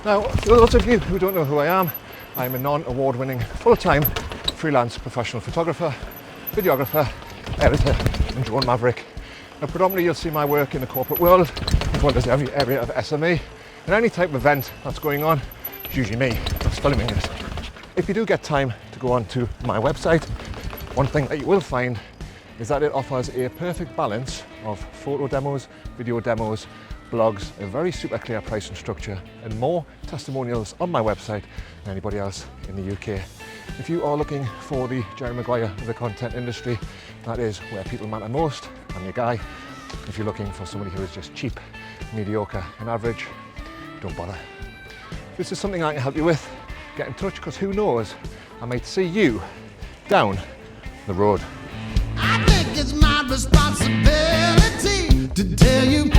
Now, for those of you who don't know who I am, I'm a non-award-winning, full-time freelance professional photographer, videographer, editor and drone maverick. Now, predominantly you'll see my work in the corporate world, as well as every area of SME, and any type of event that's going on, it's usually me that's filming it. If you do get time to go onto my website, one thing that you will find is that it offers a perfect balance of photo demos, video demos, blogs, a very super clear pricing structure, and more testimonials on my website than anybody else in the UK. If you are looking for the Jerry Maguire of the content industry, that is where people matter most. I'm your guy. If you're looking for somebody who is just cheap, mediocre and average, don't bother. If this is something I can help you with, get in touch, because who knows, I might see you down the road. I think it's my responsibility to tell you